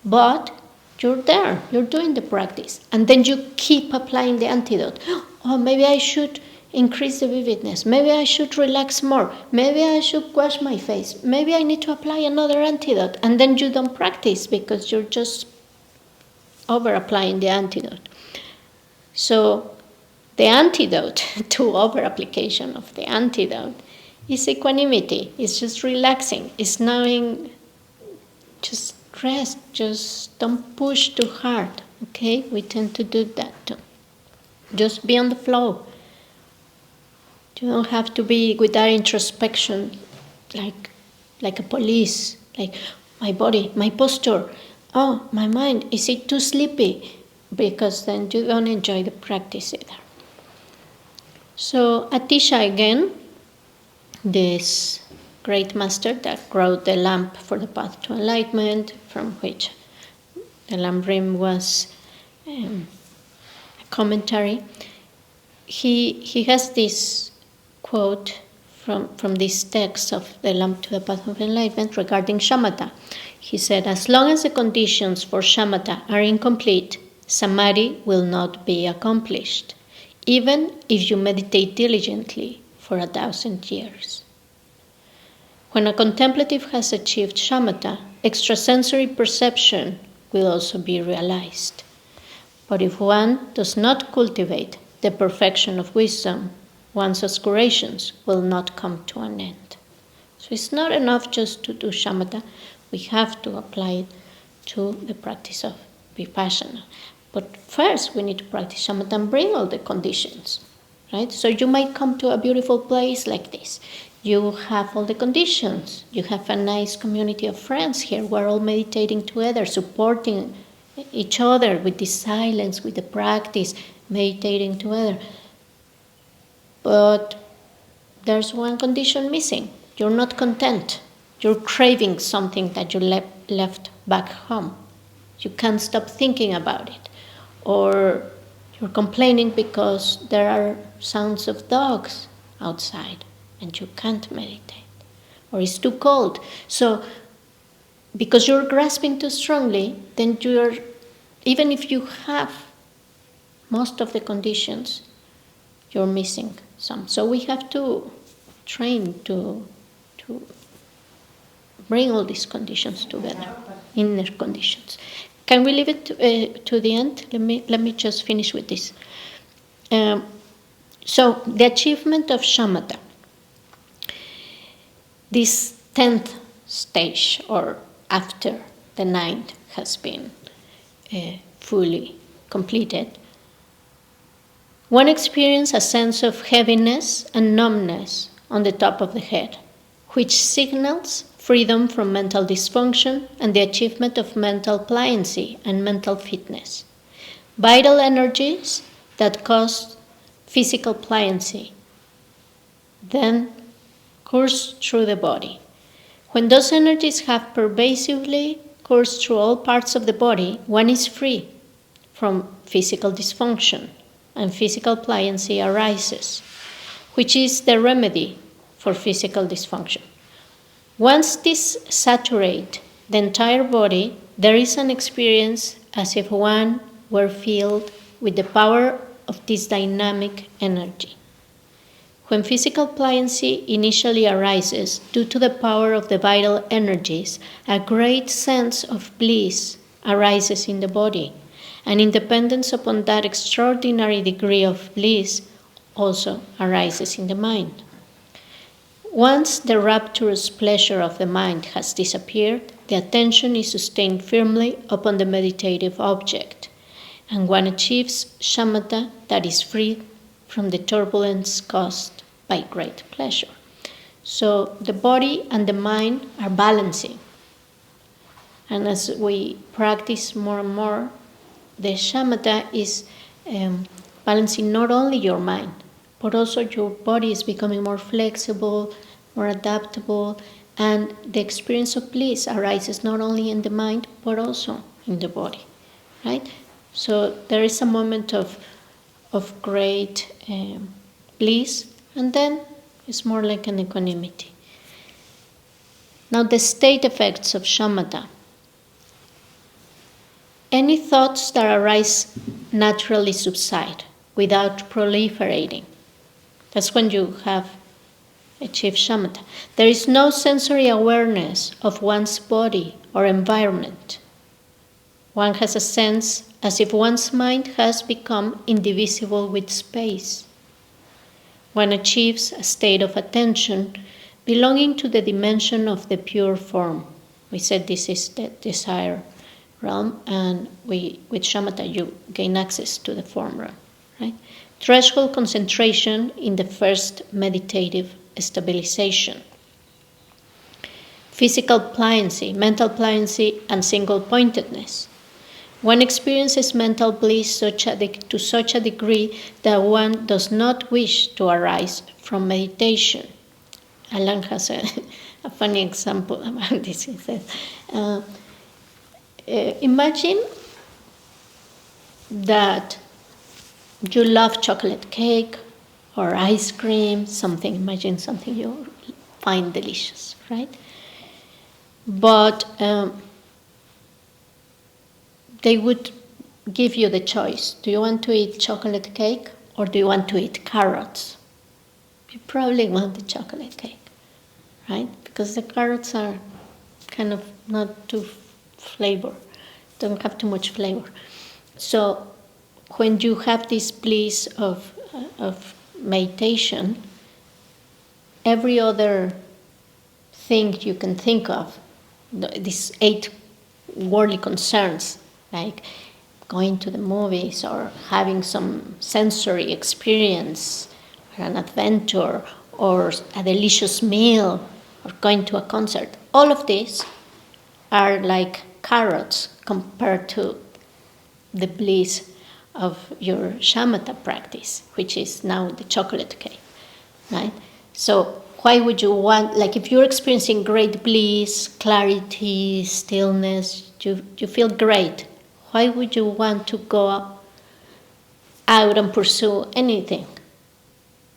but you're there, you're doing the practice. And then you keep applying the antidote. Oh, maybe I should increase the vividness. Maybe I should relax more. Maybe I should wash my face. Maybe I need to apply another antidote. And then you don't practice because you're just over-applying the antidote. So the antidote to over-application of the antidote is equanimity. It's just relaxing. It's knowing, just rest. Just don't push too hard. Okay? We tend to do that too. Just be on the flow. You don't have to be with that introspection like a police, like my body, my posture. Oh, my mind, is it too sleepy? Because then you don't enjoy the practice either. So Atisha again, this great master that wrote the lamp for the path to enlightenment, from which the lamp rim was a commentary. He has this quote from this text of the lamp to the path of enlightenment regarding shamatha. He said, as long as the conditions for shamatha are incomplete, samadhi will not be accomplished, even if you meditate diligently for 1,000 years. When a contemplative has achieved shamatha, extrasensory perception will also be realized. But if one does not cultivate the perfection of wisdom, one's aspirations will not come to an end. So it's not enough just to do shamatha. We have to apply it to the practice of vipashyana. But first, we need to practice shamatha and bring all the conditions, right? So you might come to a beautiful place like this. You have all the conditions. You have a nice community of friends here. We're all meditating together, supporting each other with the silence, with the practice, meditating together. But there's one condition missing. You're not content. You're craving something that you left back home. You can't stop thinking about it. Or you're complaining because there are sounds of dogs outside and you can't meditate. Or it's too cold. So because you're grasping too strongly, then even if you have most of the conditions, you're missing some. So we have to train to bring all these conditions together, inner conditions. Can we leave it to the end? Let me just finish with this. So the achievement of shamatha. this 10th stage, or after the 9th has been fully completed, one experiences a sense of heaviness and numbness on the top of the head, which signals freedom from mental dysfunction and the achievement of mental pliancy and mental fitness. Vital energies that cause physical pliancy then course through the body. When those energies have pervasively coursed through all parts of the body, one is free from physical dysfunction, and physical pliancy arises, which is the remedy for physical dysfunction. Once this saturates the entire body, there is an experience as if one were filled with the power of this dynamic energy. When physical pliancy initially arises due to the power of the vital energies, a great sense of bliss arises in the body, and independence upon that extraordinary degree of bliss also arises in the mind. Once the rapturous pleasure of the mind has disappeared, the attention is sustained firmly upon the meditative object, and one achieves shamatha, that is free from the turbulence caused by great pleasure. So the body and the mind are balancing. And as we practice more and more, the shamatha is balancing not only your mind, but also your body is becoming more flexible, more adaptable, and the experience of bliss arises not only in the mind, but also in the body, right? So there is a moment of great bliss, and then it's more like an equanimity. Now the state effects of shamatha. Any thoughts that arise naturally subside without proliferating. That's when you have achieved shamatha. There is no sensory awareness of one's body or environment. One has a sense as if one's mind has become indivisible with space. One achieves a state of attention belonging to the dimension of the pure form. We said this is the desire realm, and with shamatha you gain access to the form realm, right? Threshold concentration in the first meditative stabilization. Physical pliancy, mental pliancy, and single-pointedness. One experiences mental bliss to such a degree that one does not wish to arise from meditation. Alan has a funny example about this. He says, imagine that you love chocolate cake or ice cream, imagine something you find delicious, right? But they would give you the choice. Do you want to eat chocolate cake or do you want to eat carrots? You probably want the chocolate cake, right? Because the carrots are kind of not too don't have too much flavor. So when you have this bliss of meditation, every other thing you can think of, these 8 worldly concerns, like going to the movies or having some sensory experience or an adventure or a delicious meal or going to a concert, all of these are like carrots compared to the bliss of your shamatha practice, which is now the chocolate cake, right? So why would you want, like if you're experiencing great bliss, clarity, stillness, you feel great, why would you want to go out and pursue anything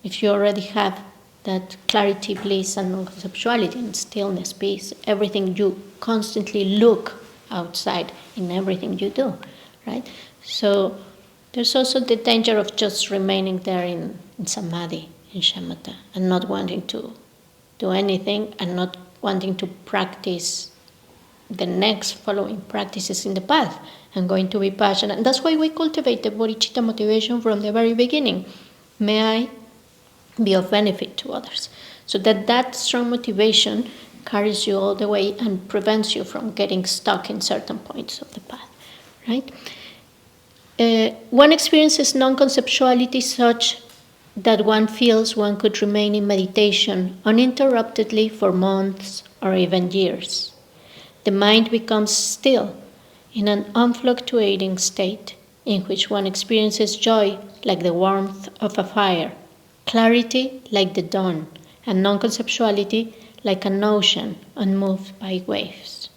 if you already have that clarity, bliss, and non-conceptuality, and stillness, peace, everything you constantly look outside in everything you do, right? So there's also the danger of just remaining there in samadhi, in shamatha, and not wanting to do anything and not wanting to practice the next following practices in the path and going to vipashyana. And that's why we cultivate the bodhicitta motivation from the very beginning. May I be of benefit to others. So that strong motivation carries you all the way and prevents you from getting stuck in certain points of the path, right? One experiences non-conceptuality such that one feels one could remain in meditation uninterruptedly for months or even years. The mind becomes still in an unfluctuating state in which one experiences joy like the warmth of a fire, clarity like the dawn, and non-conceptuality like an ocean unmoved by waves.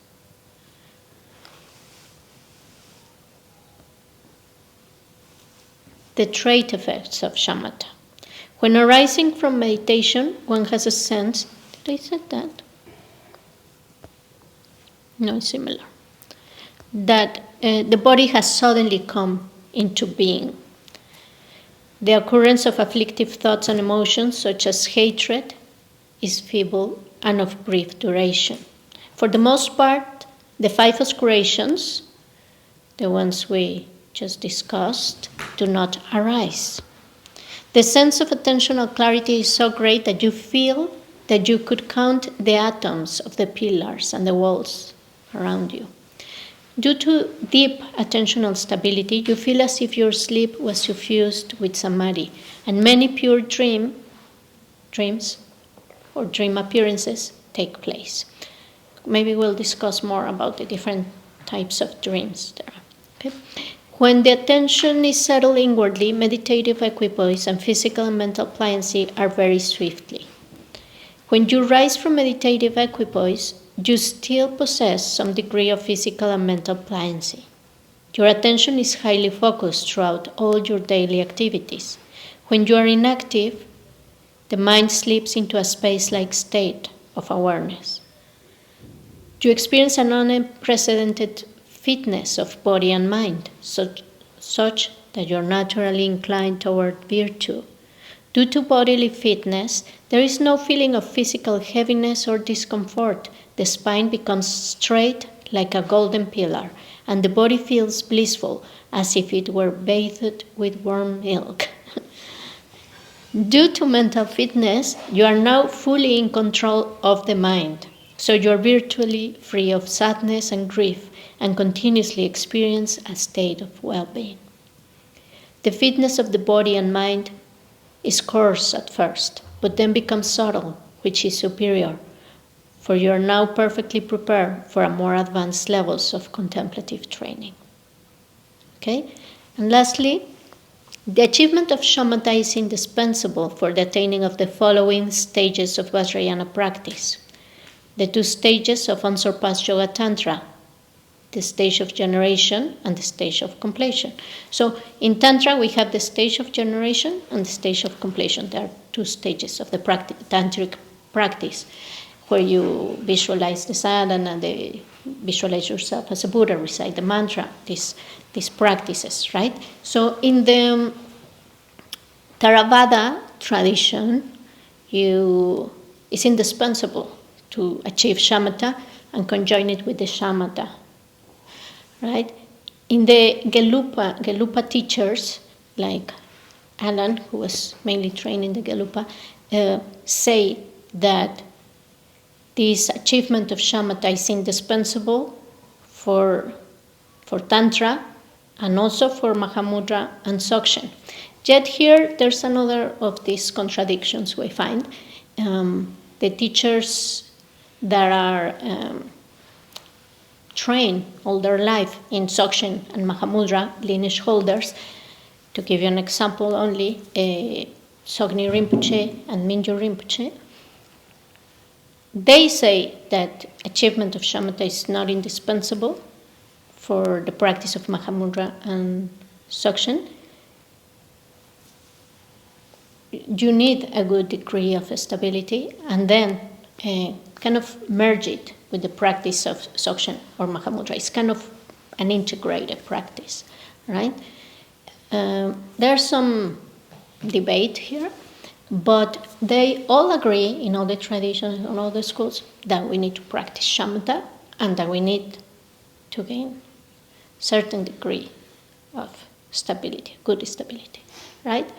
The trait effects of shamatha. When arising from meditation, one has a sense, did I say that? No, it's similar. That the body has suddenly come into being. The occurrence of afflictive thoughts and emotions, such as hatred, is feeble and of brief duration. For the most part, the five oscurations, the ones we just discussed, do not arise. The sense of attentional clarity is so great that you feel that you could count the atoms of the pillars and the walls around you. Due to deep attentional stability, you feel as if your sleep was suffused with samadhi, and many pure dreams or dream appearances take place. Maybe we'll discuss more about the different types of dreams there. Okay? When the attention is settled inwardly, meditative equipoise and physical and mental pliancy are very swiftly. When you rise from meditative equipoise, you still possess some degree of physical and mental pliancy. Your attention is highly focused throughout all your daily activities. When you are inactive, the mind slips into a space-like state of awareness. You experience an unprecedented fitness of body and mind, such that you're naturally inclined toward virtue. Due to bodily fitness, there is no feeling of physical heaviness or discomfort. The spine becomes straight like a golden pillar, and the body feels blissful, as if it were bathed with warm milk. Due to mental fitness, you are now fully in control of the mind, so you are virtually free of sadness and grief and continuously experience a state of well-being. The fitness of the body and mind is coarse at first, but then becomes subtle, which is superior, for you are now perfectly prepared for a more advanced levels of contemplative training. Okay? And lastly, the achievement of shamatha is indispensable for the attaining of the following stages of vajrayana practice. The two stages of unsurpassed yoga tantra, the stage of generation and the stage of completion. So in Tantra, we have the stage of generation and the stage of completion. There are two stages of the tantric practice, where you visualize the sadhana, visualize yourself as a Buddha, recite the mantra, these practices, right? So in the Theravada tradition, it's indispensable to achieve shamatha and conjoin it with the shamatha. Right? In the Gelupa teachers, like Alan, who was mainly trained in the Gelupa, say that this achievement of shamatha is indispensable for Tantra and also for Mahamudra and Sokshen. Yet here, there's another of these contradictions we find. The teachers that are trained all their life in Sokshen and Mahamudra, lineage holders. To give you an example only, Sogni Rinpoche and Mingyur Rinpoche, they say that achievement of shamatha is not indispensable for the practice of Mahamudra and Sokshen. You need a good degree of stability and then kind of merge it with the practice of Sokshen or Mahamudra. It's kind of an integrated practice, right? There's some debate here, but they all agree in all the traditions, in all the schools, that we need to practice shamatha and that we need to gain certain degree of stability, good stability, right?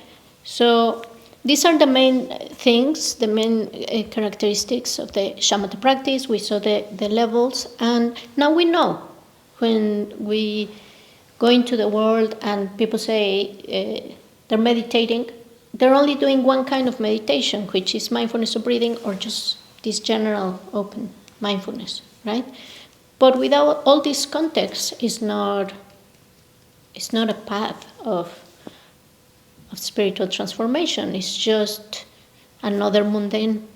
So these are the main things, the main characteristics of the shamatha practice. We saw the levels, and now we know when we go into the world and people say they're meditating, they're only doing one kind of meditation, which is mindfulness of breathing or just this general open mindfulness, right? But without all this context, it's not a path of spiritual transformation. It's just another mundane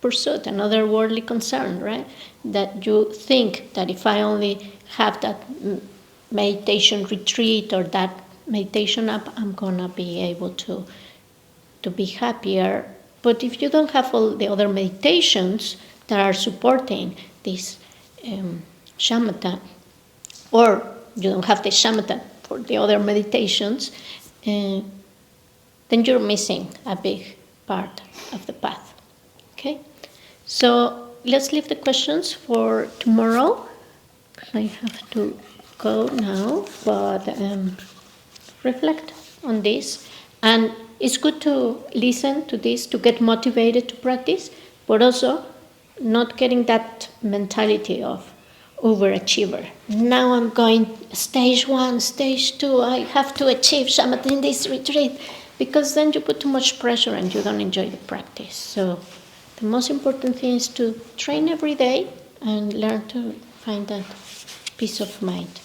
pursuit, another worldly concern, right? That you think that if I only have that meditation retreat or that meditation app, I'm gonna be able to be happier. But if you don't have all the other meditations that are supporting this shamatha, or you don't have the shamatha for the other meditations, then you're missing a big part of the path. Okay? So let's leave the questions for tomorrow. I have to go now, but reflect on this. And it's good to listen to this to get motivated to practice, but also not getting that mentality of overachiever. Now I'm going stage 1, stage 2, I have to achieve shamatha in this retreat, because then you put too much pressure and you don't enjoy the practice. So the most important thing is to train every day and learn to find that peace of mind.